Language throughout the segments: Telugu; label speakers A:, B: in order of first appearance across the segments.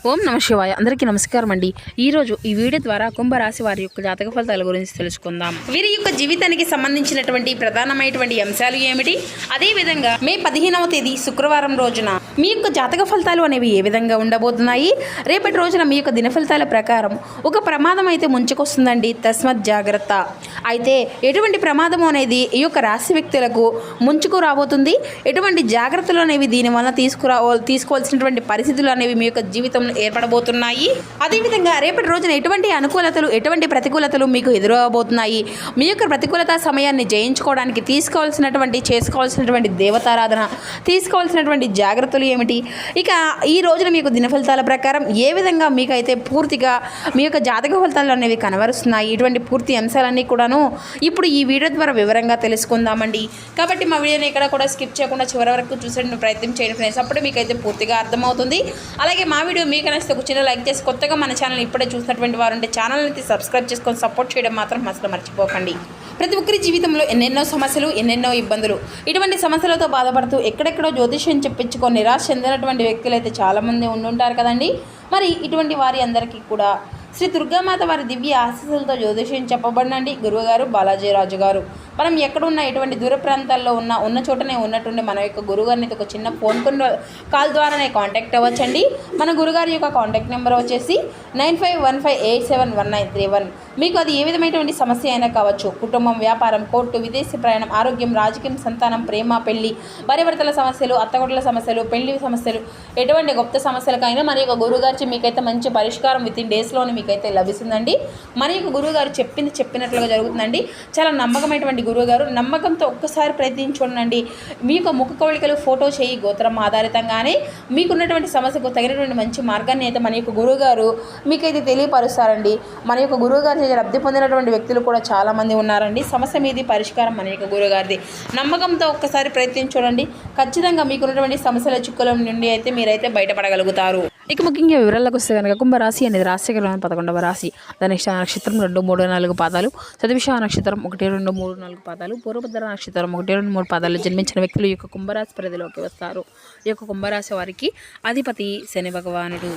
A: ఓం నమ శివాయ. అందరికీ నమస్కారం అండి. ఈరోజు ఈ వీడియో ద్వారా కుంభరాశి వారి యొక్క జాతక ఫలితాల గురించి తెలుసుకుందాం. వీరి యొక్క జీవితానికి సంబంధించినటువంటి ప్రధానమైనటువంటి అంశాలు ఏమిటి, అదేవిధంగా మే 15వ తేదీ శుక్రవారం రోజున మీ యొక్క జాతక ఫలితాలు అనేవి ఏ విధంగా ఉండబోతున్నాయి, రేపటి రోజున మీ యొక్క దిన ఫలితాల ప్రకారం ఒక ప్రమాదం అయితే ముంచుకొస్తుందండి, తస్మత్ జాగ్రత్త. అయితే ఎటువంటి ప్రమాదం అనేది ఈ యొక్క రాశి వ్యక్తులకు ముంచుకు రాబోతుంది, ఎటువంటి జాగ్రత్తలు అనేవి దీనివల్ల తీసుకోవాల్సినటువంటి పరిస్థితులు అనేవి మీ యొక్క జీవితంలో ఏర్పడబోతున్నాయి. అదేవిధంగా రేపటి రోజున ఎటువంటి అనుకూలతలు ఎటువంటి ప్రతికూలతలు మీకు ఎదురవబోతున్నాయి, మీ యొక్క ప్రతికూలత సమయాన్ని జయించుకోవడానికి చేసుకోవాల్సినటువంటి దేవతారాధన, తీసుకోవాల్సినటువంటి జాగ్రత్తలు ఏమిటి, ఇక ఈ రోజున మీకు దిన ఫలితాల ప్రకారం ఏ విధంగా మీకైతే పూర్తిగా మీ యొక్క జాతక ఫలితాలు అనేవి కనబరుస్తున్నాయి, ఇటువంటి పూర్తి అంశాలన్నీ కూడాను ఇప్పుడు ఈ వీడియో ద్వారా వివరంగా తెలుసుకుందామండి. కాబట్టి మా వీడియోని ఎక్కడ కూడా స్కిప్ చేయకుండా చివరి వరకు చూసేటువంటి ప్రయత్నం చేయండి ఫ్రెండ్స్, అప్పుడు మీకైతే పూర్తిగా అర్థమవుతుంది. అలాగే మా వీడియో మీకు నచ్చితే ఒక చిన్న లైక్ చేసి, కొత్తగా మన ఛానల్ ఇప్పుడే చూసినటువంటి వారు ఉంటే ఛానల్ని అయితే సబ్స్క్రైబ్ చేసుకొని సపోర్ట్ చేయడం మాత్రం అసలు మర్చిపోకండి. ప్రతి ఒక్కరి జీవితంలో ఎన్నెన్నో సమస్యలు, ఎన్నెన్నో ఇబ్బందులు, ఇటువంటి సమస్యలతో బాధపడుతూ ఎక్కడెక్కడో జ్యోతిష్యం చెప్పించుకొని నిరాశ చెందినటువంటి వ్యక్తులు అయితే చాలామంది ఉండుంటారు కదండి. మరి ఇటువంటి వారి అందరికీ కూడా శ్రీ దుర్గామాత వారి దివ్య ఆశీస్సులతో జ్యోతిష్యం చెప్పబడినండి గురువుగారు బాలాజీ రాజు గారు. మనం ఎక్కడున్నా ఎటువంటి దూర ప్రాంతాల్లో ఉన్న చోటనే ఉన్నట్టుండి మన యొక్క గురుగారిని ఒక చిన్న ఫోన్ కాల్ ద్వారానే కాంటాక్ట్ అవ్వచ్చండి. మన గురుగారి యొక్క కాంటాక్ట్ నెంబర్ వచ్చేసి 9515871931. మీకు అది ఏ విధమైనటువంటి సమస్య అయినా కావచ్చు, కుటుంబం, వ్యాపారం, కోర్టు, విదేశీ ప్రయాణం, ఆరోగ్యం, రాజకీయం, సంతానం, ప్రేమ, పెళ్లి, భార్యాభర్తల సమస్యలు, అత్తగొడ్ల సమస్యలు, పెళ్లి సమస్యలు, ఎటువంటి గొప్ప సమస్యలకైనా మన యొక్క గురుగారి మీకైతే మంచి పరిష్కారం వితిన్ డేస్లోనే మీకైతే లభిస్తుందండి. మన యొక్క గురువుగారు చెప్పినట్లుగా జరుగుతుందండి. చాలా నమ్మకమైనటువంటి గురువుగారు, నమ్మకంతో ఒక్కసారి ప్రయత్నించుకోండి. మీ యొక్క ముఖ కవళికలు, ఫోటో చేయి, గోత్రం ఆధారితంగానే మీకున్నటువంటి సమస్యకు తగినటువంటి మంచి మార్గాన్ని అయితే మన యొక్క గురువుగారు మీకైతే తెలియపరుస్తారండి. మన యొక్క గురువుగారి లబ్ధి పొందినటువంటి వ్యక్తులు కూడా చాలామంది ఉన్నారండి. సమస్య మీది పరిష్కారం మన యొక్క గురువుగారిది. నమ్మకంతో ఒక్కసారి ప్రయత్నించుకోండి, ఖచ్చితంగా మీకున్నటువంటి సమస్యల చిక్కుల నుండి అయితే మీరైతే బయటపడగలుగుతారు. ఇక ముఖ్యంగా వివరాలకు వస్తే కనుక కుంభరాశి అనేది రాశిలోని 11వ రాశి. ధనిష్ట నక్షత్రం 2, 3, 4 పాదాలు, శతభిష నక్షత్రం 1, 2, 3, 4 పాదాలు, పూర్వభద్ర నక్షత్రం 1, 2, 3 పాదాలు జన్మించిన వ్యక్తులు ఈ యొక్క కుంభరాశి పరిధిలోకి వస్తారు. ఈ యొక్క కుంభరాశి వారికి అధిపతి శని భగవానుడు.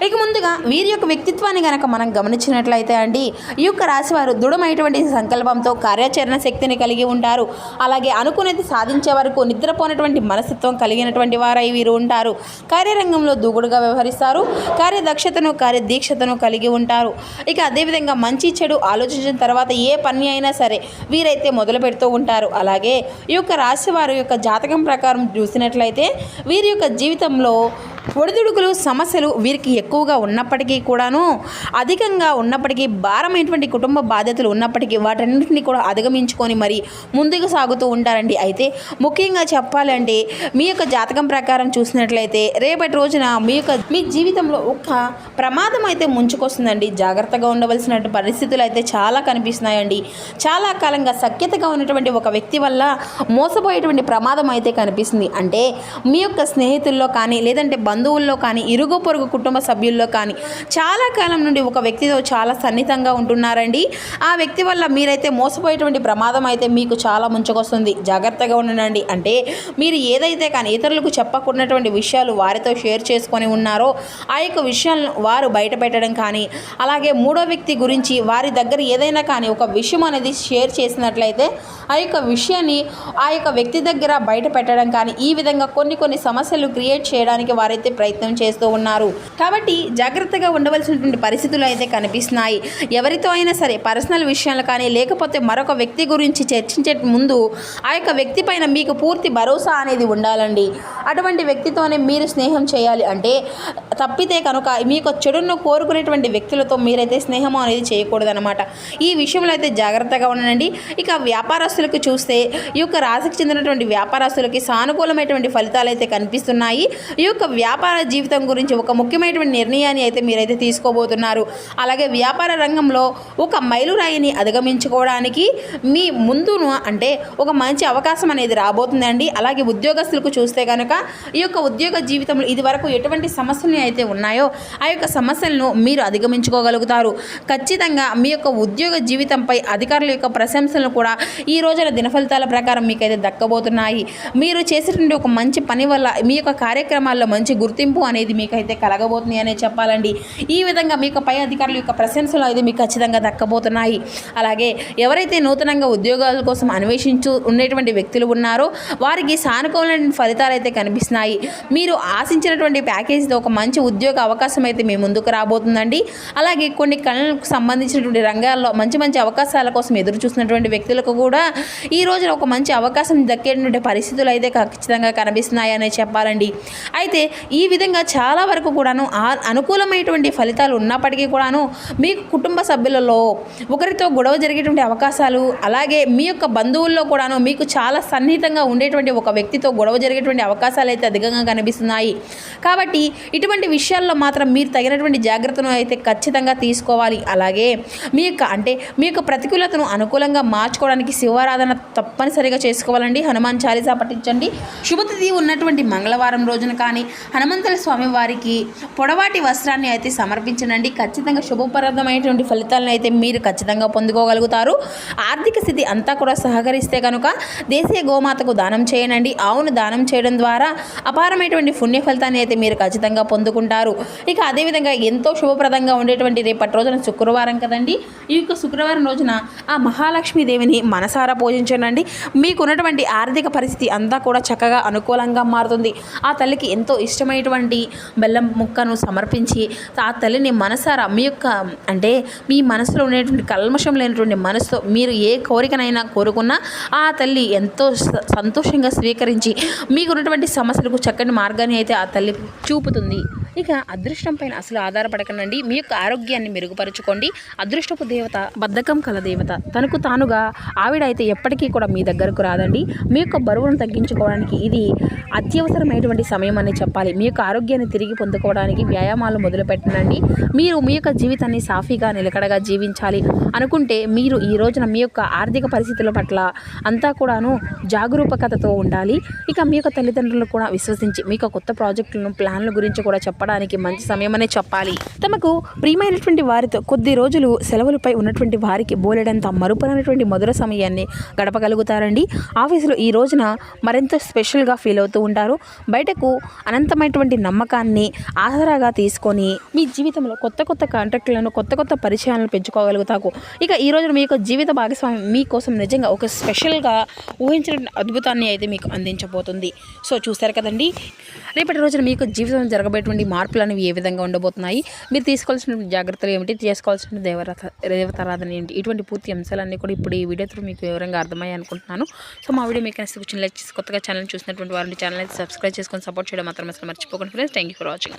A: ఇక ముందుగా వీరి యొక్క వ్యక్తిత్వాన్ని కనుక మనం గమనించినట్లయితే అండి, ఈ యొక్క రాశి వారు దృఢమైనటువంటి సంకల్పంతో కార్యాచరణ శక్తిని కలిగి ఉంటారు. అలాగే అనుకునేది సాధించే వరకు నిద్రపోయినటువంటి మనస్తత్వం కలిగినటువంటి వారై వీరు ఉంటారు. కార్యరంగంలో దూకుడుగా వ్యవహరిస్తారు, కార్యదక్షతను, కార్యదీక్షతను కలిగి ఉంటారు. ఇక అదేవిధంగా మంచి చెడు ఆలోచించిన తర్వాత ఏ పని అయినా సరే వీరైతే మొదలు పెడుతూ ఉంటారు. అలాగే ఈ యొక్క రాశి వారి యొక్క జాతకం ప్రకారం చూసినట్లయితే వీరి యొక్క జీవితంలో ఒడిదుడుకులు, సమస్యలు వీరికి ఎక్కువగా ఉన్నప్పటికీ కూడాను, అధికంగా ఉన్నప్పటికీ, భారమైనటువంటి కుటుంబ బాధ్యతలు ఉన్నప్పటికీ వాటన్నింటినీ కూడా అధిగమించుకొని మరి ముందుకు సాగుతూ ఉంటారండి. అయితే ముఖ్యంగా చెప్పాలంటే మీ యొక్క జాతకం ప్రకారం చూసినట్లయితే రేపటి రోజున మీ జీవితంలో ఒక ప్రమాదం అయితే ముంచుకొస్తుందండి. జాగ్రత్తగా ఉండవలసిన పరిస్థితులు అయితే చాలా కనిపిస్తున్నాయండి. చాలా కాలంగా సఖ్యతగా ఉన్నటువంటి ఒక వ్యక్తి వల్ల మోసపోయేటువంటి ప్రమాదం అయితే కనిపిస్తుంది. అంటే మీ యొక్క స్నేహితుల్లో కానీ, లేదంటే బంధువుల్లో కానీ, ఇరుగు పొరుగు కుటుంబ సభ్యుల్లో కానీ చాలా కాలం నుండి ఒక వ్యక్తితో చాలా సన్నిహితంగా ఉంటున్నారండి. ఆ వ్యక్తి వల్ల మీరైతే మోసపోయేటువంటి ప్రమాదం అయితే మీకు చాలా ముంచుకొస్తుంది. జాగ్రత్తగా ఉండండి. అంటే మీరు ఏదైతే కానీ ఇతరులకు చెప్పకున్నటువంటి విషయాలు వారితో షేర్ చేసుకొని ఉన్నారో ఆ యొక్క విషయాలను వారు బయట పెట్టడం కానీ, అలాగే మూడో వ్యక్తి గురించి వారి దగ్గర ఏదైనా కానీ ఒక విషయం అనేది షేర్ చేసినట్లయితే ఆ యొక్క విషయాన్ని ఆ యొక్క వ్యక్తి దగ్గర బయట పెట్టడం కానీ, ఈ విధంగా కొన్ని సమస్యలు క్రియేట్ చేయడానికి వారైతే ప్రయత్నం చేస్తూ ఉన్నారు. కాబట్టి జాగ్రత్తగా ఉండవలసినటువంటి పరిస్థితులు అయితే కనిపిస్తున్నాయి. ఎవరితో అయినా సరే పర్సనల్ విషయాలు కానీ, లేకపోతే మరొక వ్యక్తి గురించి చర్చించే ముందు ఆ యొక్క వ్యక్తి పైన మీకు పూర్తి భరోసా అనేది ఉండాలండి. అటువంటి వ్యక్తితోనే మీరు స్నేహం చేయాలి. అంటే తప్పితే కనుక మీకు చెడును కోరుకునేటువంటి వ్యక్తులతో మీరైతే స్నేహం అనేది చేయకూడదనమాట. ఈ విషయంలో అయితే జాగ్రత్తగా ఉండండి. ఇక వ్యాపారస్తులకు చూస్తే ఈ యొక్క రాశికి చెందినటువంటి వ్యాపారస్తులకి సానుకూలమైనటువంటి ఫలితాలు అయితే కనిపిస్తున్నాయి. ఈ యొక్క వ్యాపార జీవితం గురించి ఒక ముఖ్యమైనటువంటి నిర్ణయాన్ని అయితే మీరైతే తీసుకోబోతున్నారు. అలాగే వ్యాపార రంగంలో ఒక మైలురాయిని అధిగమించుకోవడానికి మీ ముందును అంటే ఒక మంచి అవకాశం అనేది రాబోతుందండి. అలాగే ఉద్యోగస్తులకు చూస్తే కనుక ఈ యొక్క ఉద్యోగ జీవితంలో ఇది వరకు ఎటువంటి సమస్యలు అయితే ఉన్నాయో ఆ యొక్క సమస్యలను మీరు అధిగమించుకోగలుగుతారు. ఖచ్చితంగా మీ యొక్క ఉద్యోగ జీవితంపై అధికారుల యొక్క ప్రశంసలను కూడా ఈ రోజున దిన ఫలితాల ప్రకారం మీకైతే దక్కబోతున్నాయి. మీరు చేసేటువంటి ఒక మంచి పని వల్ల మీ యొక్క కార్యక్రమాల్లో మంచి గుర్తింపు అనేది మీకైతే కలగబోతుంది అనే చెప్పాలండి. ఈ విధంగా మీకు పై అధికారుల యొక్క ప్రశంసలు అయితే మీకు ఖచ్చితంగా దక్కబోతున్నాయి. అలాగే ఎవరైతే నూతనంగా ఉద్యోగాల కోసం అన్వేషించు ఉండేటువంటి వ్యక్తులు ఉన్నారో వారికి సానుకూలమైన ఫలితాలు అయితే కనిపిస్తున్నాయి. మీరు ఆశించినటువంటి ప్యాకేజీతో ఒక మంచి ఉద్యోగ అవకాశం అయితే మీ ముందుకు రాబోతుందండి. అలాగే కొన్ని కళలకు సంబంధించినటువంటి రంగాల్లో మంచి మంచి అవకాశాల కోసం ఎదురు చూసినటువంటి వ్యక్తులకు కూడా ఈ రోజున ఒక మంచి అవకాశం దక్కేటువంటి పరిస్థితులు అయితే ఖచ్చితంగా కనిపిస్తున్నాయనే చెప్పాలండి. అయితే ఈ విధంగా చాలా వరకు కూడాను అనుకూలమైనటువంటి ఫలితాలు ఉన్నప్పటికీ కూడాను మీకు కుటుంబ సభ్యులలో ఒకరితో గొడవ జరిగేటువంటి అవకాశాలు, అలాగే మీ యొక్క బంధువుల్లో కూడాను మీకు చాలా సన్నిహితంగా ఉండేటువంటి ఒక వ్యక్తితో గొడవ జరిగేటువంటి అవకాశాలు అయితే అధికంగా కనిపిస్తున్నాయి. కాబట్టి ఇటువంటి విషయాల్లో మాత్రం మీరు తగినటువంటి జాగ్రత్తను అయితే ఖచ్చితంగా తీసుకోవాలి. అలాగే మీ యొక్క ప్రతికూలతను అనుకూలంగా మార్చుకోవడానికి శివారాధన తప్పనిసరిగా చేసుకోవాలండి. హనుమాన్ చాలీసా పఠించండి. శుభతిథి ఉన్నటువంటి మంగళవారం రోజున కానీ హనుమంతుల స్వామి వారికి పొడవాటి వస్త్రాన్ని అయితే సమర్పించండి. ఖచ్చితంగా శుభప్రదమైనటువంటి ఫలితాలను అయితే మీరు ఖచ్చితంగా పొందుకోగలుగుతారు. ఆర్థిక స్థితి అంతా కూడా సహకరిస్తే కనుక దేశీయ గోమాతకు దానం చేయనండి. ఆవును దానం చేయడం ద్వారా అపారమైనటువంటి పుణ్య ఫలితాన్ని అయితే మీరు ఖచ్చితంగా పొందుకుంటారు. ఇక అదేవిధంగా ఎంతో శుభప్రదంగా ఉండేటువంటి రేపటి రోజున శుక్రవారం కదండి. ఈ యొక్క శుక్రవారం రోజున ఆ మహాలక్ష్మీదేవిని మనసారా పూజించండి. మీకున్నటువంటి ఆర్థిక పరిస్థితి అంతా కూడా చక్కగా అనుకూలంగా మారుతుంది. ఆ తల్లికి ఎంతో ఇష్టమైనటువంటి బెల్లం ముక్కను సమర్పించి ఆ తల్లిని మనసారా మీ మనసులో ఉండేటువంటి కల్మషం లేనటువంటి మనసుతో మీరు ఏ కోరికనైనా కోరుకున్నా ఆ తల్లి ఎంతో సంతోషంగా స్వీకరించి మీకున్నటువంటి సమస్యలకు చక్కని మార్గాన్ని అయితే ఆ తల్లి చూపుతుంది. ఇక అదృష్టం పైన అసలు ఆధారపడకండి. మీ యొక్క ఆరోగ్యాన్ని మెరుగుపరుచుకోండి. అదృష్టపు దేవత బద్ధకం కల దేవత, తనకు తానుగా ఆవిడ అయితే ఎప్పటికీ కూడా మీ దగ్గరకు రాదండి. మీ యొక్క బరువును తగ్గించుకోవడానికి ఇది అత్యవసరమైనటువంటి సమయం అని చెప్పాలి. మీ యొక్క ఆరోగ్యాన్ని తిరిగి పొందుకోవడానికి వ్యాయామాలు మొదలుపెట్టండి. మీరు మీ యొక్క జీవితాన్ని సాఫీగా నిలకడగా జీవించాలి అనుకుంటే మీరు ఈ రోజున మీ యొక్క ఆర్థిక పరిస్థితుల పట్ల అంతా కూడాను జాగరూకతతో ఉండాలి. ఇక మీ యొక్క తల్లిదండ్రులు కూడా విశ్వసించి మీ యొక్క కొత్త ప్రాజెక్టులను ప్లాన్ల గురించి కూడా చెప్పడానికి మంచి సమయం అనే చెప్పాలి. తమకు ప్రియమైనటువంటి వారితో కొద్ది రోజులు సెలవులపై ఉన్నటువంటి వారికి బోలెడంత మరుపునటువంటి మధుర సమయాన్ని గడపగలుగుతారండి. ఆఫీసులో ఈ రోజున మరింత స్పెషల్గా ఫీల్ అవుతూ ఉంటారు. బయటకు అనంతమైనటువంటి నమ్మకాన్ని ఆసరాగా తీసుకొని మీ జీవితంలో కొత్త కొత్త కాంట్రాక్టులను కొత్త కొత్త పరిచయాలను పెంచుకోగలుగుతారు. ఇక ఈ రోజున మీ యొక్క జీవిత భాగస్వామి మీకోసం నిజంగా ఒక స్పెషల్గా ఊహించిన అద్భుతాన్ని అయితే మీకు అందించబోతుంది. సో చూస్తారు కదండి, రేపటి రోజున మీ యొక్క జీవితంలో జరగబోయేటువంటి మార్పులు అనేవి ఏ విధంగా ఉండబోతున్నాయి, మీరు తీసుకోవాల్సిన జాగ్రత్తలు ఏమిటి, చేసుకోవాల్సిన దేవతారాధన ఏంటి, ఇటువంటి పూర్తి అంశాలన్నీ కూడా ఇప్పుడు ఈ వీడియోతో మీకు వివరంగా అర్థమయ్యాయి అనుకుంటున్నాను. సో మా వీడియో మీకు నచ్చితే లైక్ చేసి కొత్తగా ఛానల్ చూసినటువంటి వారిని ఛానల్ అయితే సబ్స్క్రైబ్ చేసుకొని సపోర్ట్ చేయడం మాత్రం అసలు మర్చిపోకండి friends. Thank you for watching.